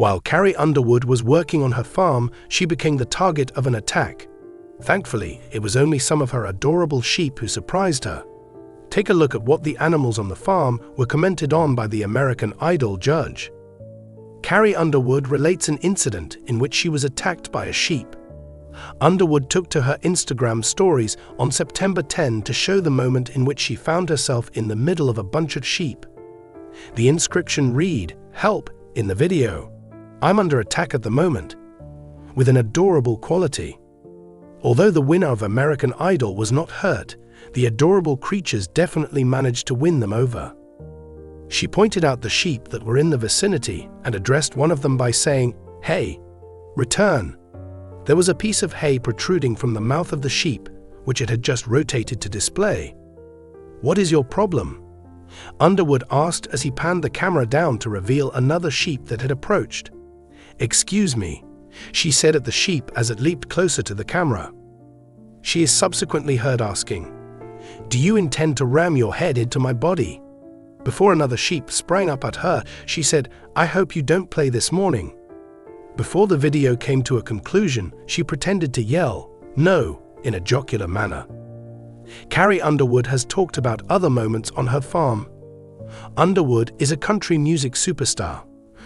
While Carrie Underwood was working on her farm, she became the target of an attack. Thankfully, it was only some of her adorable sheep who surprised her. Take a look at what the animals on the farm were commented on by the American Idol judge. Carrie Underwood relates an incident in which she was attacked by a sheep. Underwood took to her Instagram stories on September 10 to show the moment in which she found herself in the middle of a bunch of sheep. The inscription read, "Help," in the video. "I'm under attack at the moment," with an adorable quality. Although the winner of American Idol was not hurt, the adorable creatures definitely managed to win them over. She pointed out the sheep that were in the vicinity and addressed one of them by saying, "Hey, return." There was a piece of hay protruding from the mouth of the sheep, which it had just rotated to display. "What is your problem?" Underwood asked as he panned the camera down to reveal another sheep that had approached. "Excuse me," she said at the sheep as it leaped closer to the camera. She is subsequently heard asking, "Do you intend to ram your head into my body?" Before another sheep sprang up at her, she said, "I hope you don't play this morning." Before the video came to a conclusion, she pretended to yell, "No," in a jocular manner. Carrie Underwood has talked about other moments on her farm. Underwood is a country music superstar,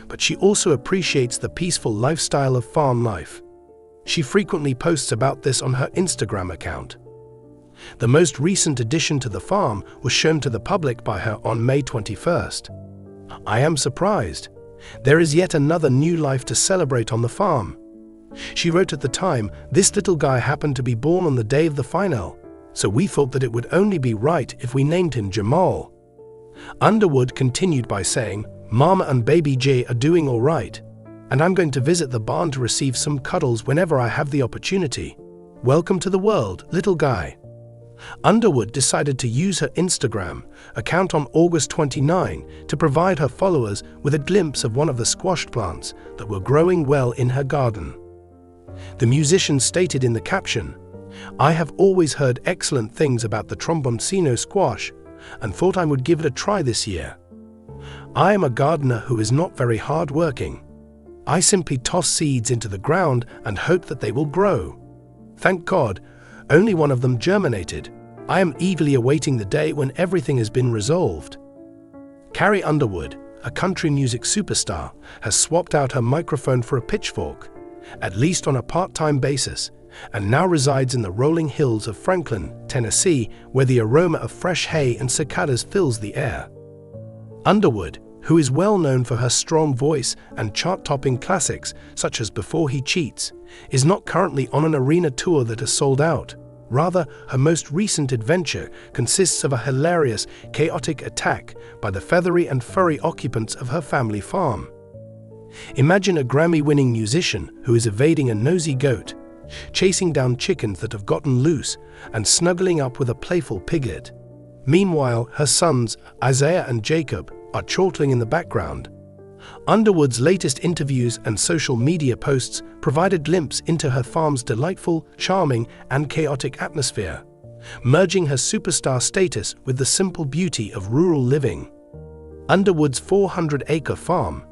but she also appreciates the peaceful lifestyle of farm life. She frequently posts about this on her Instagram account. The most recent addition to the farm was shown to the public by her on May 21st. "I am surprised. There is yet another new life to celebrate on the farm." She wrote at the time, "This little guy happened to be born on the day of the final, so we thought that it would only be right if we named him Jamal." Underwood continued by saying, "Mama and baby Jay are doing all right, and I'm going to visit the barn to receive some cuddles whenever I have the opportunity. Welcome to the world, little guy." Underwood decided to use her Instagram account on August 29 to provide her followers with a glimpse of one of the squash plants that were growing well in her garden. The musician stated in the caption, "I have always heard excellent things about the tromboncino squash and thought I would give it a try this year. I am a gardener who is not very hard working. I simply toss seeds into the ground and hope that they will grow. Thank God, only one of them germinated. I am eagerly awaiting the day when everything has been resolved." Carrie Underwood, a country music superstar, has swapped out her microphone for a pitchfork, at least on a part-time basis, and now resides in the rolling hills of Franklin, Tennessee, where the aroma of fresh hay and cicadas fills the air. Underwood, who is well known for her strong voice and chart-topping classics such as Before He Cheats, is not currently on an arena tour that has sold out. Rather, her most recent adventure consists of a hilarious, chaotic attack by the feathery and furry occupants of her family farm. Imagine a Grammy-winning musician who is evading a nosy goat, chasing down chickens that have gotten loose, and snuggling up with a playful piglet. Meanwhile, her sons, Isaiah and Jacob, are chortling in the background. Underwood's latest interviews and social media posts provide a glimpse into her farm's delightful, charming, and chaotic atmosphere, merging her superstar status with the simple beauty of rural living. Underwood's 400-acre farm,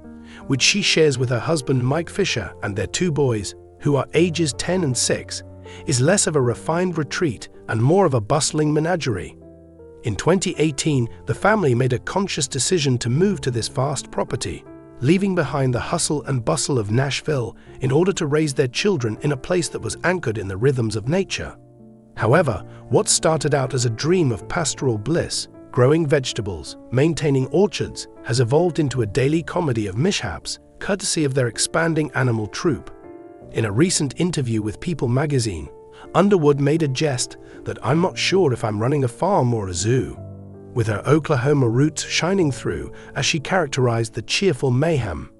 which she shares with her husband Mike Fisher and their two boys, who are ages 10 and 6, is less of a refined retreat and more of a bustling menagerie. In 2018, the family made a conscious decision to move to this vast property, leaving behind the hustle and bustle of Nashville in order to raise their children in a place that was anchored in the rhythms of nature. However, what started out as a dream of pastoral bliss, growing vegetables, maintaining orchards, has evolved into a daily comedy of mishaps, courtesy of their expanding animal troupe. In a recent interview with People magazine, Underwood made a jest that "I'm not sure if I'm running a farm or a zoo," with her Oklahoma roots shining through as she characterized the cheerful mayhem.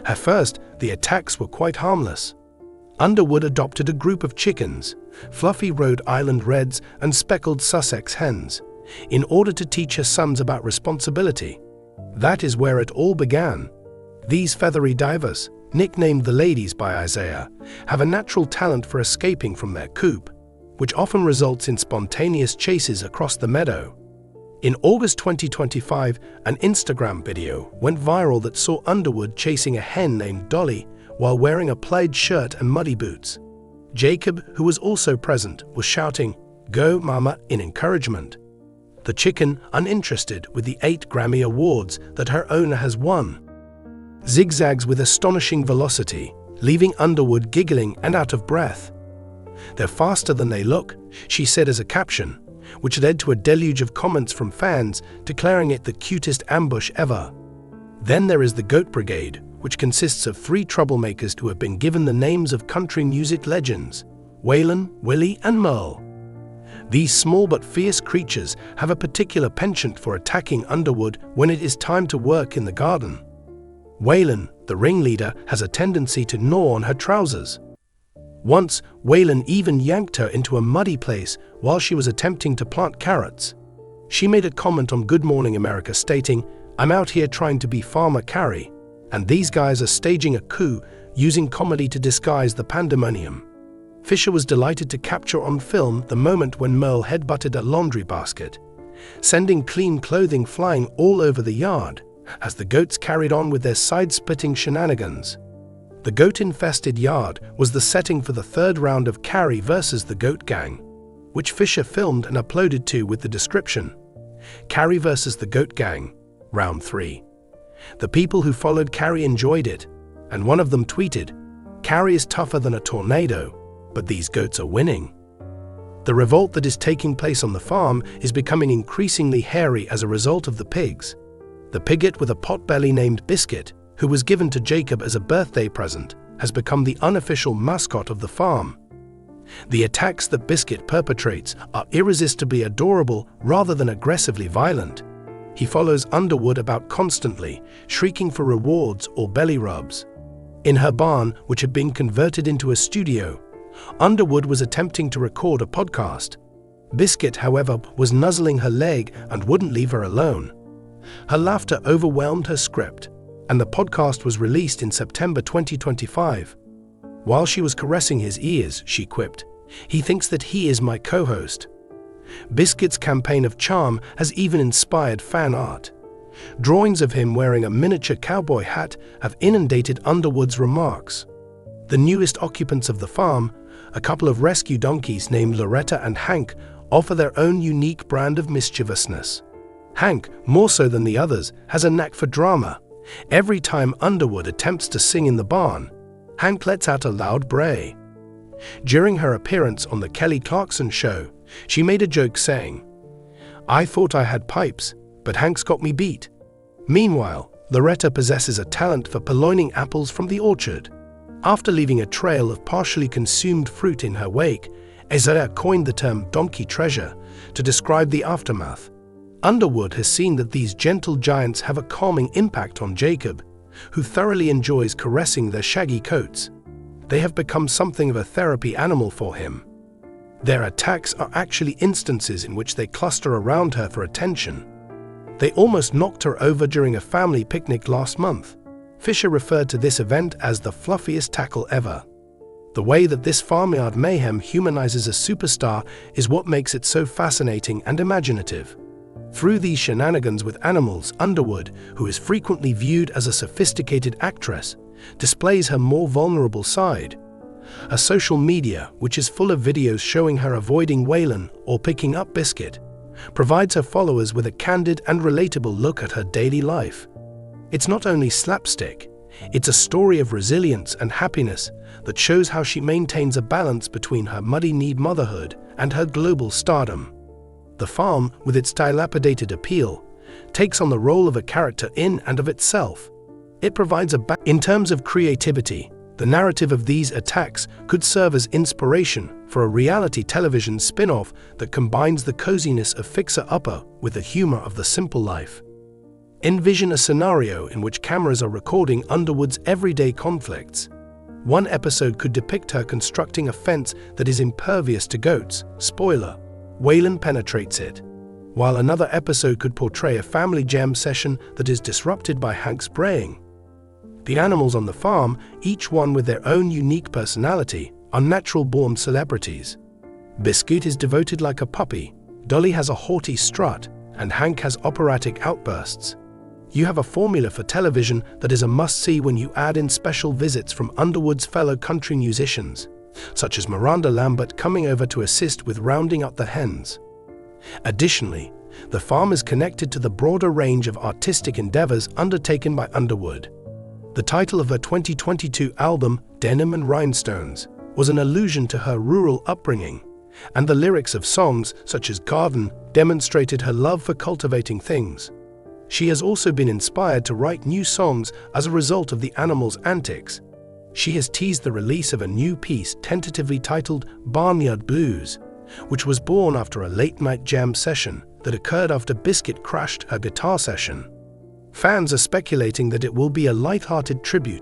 At first, the attacks were quite harmless. Underwood adopted a group of chickens, fluffy Rhode Island Reds and speckled Sussex hens, in order to teach her sons about responsibility. That is where it all began. These feathery divers, nicknamed the ladies by Isaiah, have a natural talent for escaping from their coop, which often results in spontaneous chases across the meadow. In August 2025, an Instagram video went viral that saw Underwood chasing a hen named Dolly while wearing a plaid shirt and muddy boots. Jacob, who was also present, was shouting, "Go, Mama," in encouragement. The chicken, uninterested with the 8 Grammy Awards that her owner has won, zigzags with astonishing velocity, leaving Underwood giggling and out of breath. "They're faster than they look," she said as a caption, which led to a deluge of comments from fans declaring it the cutest ambush ever. Then there is the Goat Brigade, which consists of 3 troublemakers who have been given the names of country music legends: Waylon, Willie, and Merle. These small but fierce creatures have a particular penchant for attacking Underwood when it is time to work in the garden. Waylon, the ringleader, has a tendency to gnaw on her trousers. Once, Waylon even yanked her into a muddy place while she was attempting to plant carrots. She made a comment on Good Morning America stating, "I'm out here trying to be Farmer Carrie, and these guys are staging a coup using comedy to disguise the pandemonium." Fisher was delighted to capture on film the moment when Merle headbutted a laundry basket, sending clean clothing flying all over the yard, as the goats carried on with their side-splitting shenanigans. The goat-infested yard was the setting for the 3rd round of Carrie vs. the Goat Gang, which Fisher filmed and uploaded to with the description, "Carrie vs. the Goat Gang, Round 3. The people who followed Carrie enjoyed it, and one of them tweeted, "Carrie is tougher than a tornado, but these goats are winning." The revolt that is taking place on the farm is becoming increasingly hairy as a result of the pigs. The piglet with a potbelly named Biscuit, who was given to Jacob as a birthday present, has become the unofficial mascot of the farm. The attacks that Biscuit perpetrates are irresistibly adorable rather than aggressively violent. He follows Underwood about constantly, shrieking for rewards or belly rubs. In her barn, which had been converted into a studio, Underwood was attempting to record a podcast. Biscuit, however, was nuzzling her leg and wouldn't leave her alone. Her laughter overwhelmed her script, and the podcast was released in September 2025. While she was caressing his ears, she quipped, "He thinks that he is my co-host." Biscuit's campaign of charm has even inspired fan art. Drawings of him wearing a miniature cowboy hat have inundated Underwood's remarks. The newest occupants of the farm, a couple of rescue donkeys named Loretta and Hank, offer their own unique brand of mischievousness. Hank, more so than the others, has a knack for drama. Every time Underwood attempts to sing in the barn, Hank lets out a loud bray. During her appearance on the Kelly Clarkson show, she made a joke saying, "I thought I had pipes, but Hank's got me beat." Meanwhile, Loretta possesses a talent for purloining apples from the orchard. After leaving a trail of partially consumed fruit in her wake, Isaiah coined the term donkey treasure to describe the aftermath. Underwood has seen that these gentle giants have a calming impact on Jacob, who thoroughly enjoys caressing their shaggy coats. They have become something of a therapy animal for him. Their attacks are actually instances in which they cluster around her for attention. They almost knocked her over during a family picnic last month. Fisher referred to this event as the fluffiest tackle ever. The way that this farmyard mayhem humanizes a superstar is what makes it so fascinating and imaginative. Through these shenanigans with animals, Underwood, who is frequently viewed as a sophisticated actress, displays her more vulnerable side. Her social media, which is full of videos showing her avoiding Waylon or picking up Biscuit, provides her followers with a candid and relatable look at her daily life. It's not only slapstick, it's a story of resilience and happiness that shows how she maintains a balance between her muddy-kneed motherhood and her global stardom. The farm, with its dilapidated appeal, takes on the role of a character in and of itself. It provides in terms of creativity, the narrative of these attacks could serve as inspiration for a reality television spin-off that combines the coziness of Fixer Upper with the humor of the simple life. Envision a scenario in which cameras are recording Underwood's everyday conflicts. One episode could depict her constructing a fence that is impervious to goats. Spoiler: Waylon penetrates it. While another episode could portray a family jam session that is disrupted by Hank's braying. The animals on the farm, each one with their own unique personality, are natural-born celebrities. Biscuit is devoted like a puppy, Dolly has a haughty strut, and Hank has operatic outbursts. You have a formula for television that is a must-see when you add in special visits from Underwood's fellow country musicians, such as Miranda Lambert coming over to assist with rounding up the hens. Additionally, the farm is connected to the broader range of artistic endeavors undertaken by Underwood. The title of her 2022 album, Denim and Rhinestones, was an allusion to her rural upbringing, and the lyrics of songs such as Garden demonstrated her love for cultivating things. She has also been inspired to write new songs as a result of the animals' antics. She has teased the release of a new piece tentatively titled Barnyard Blues, which was born after a late-night jam session that occurred after Biscuit crashed her guitar session. Fans are speculating that it will be a light-hearted tribute to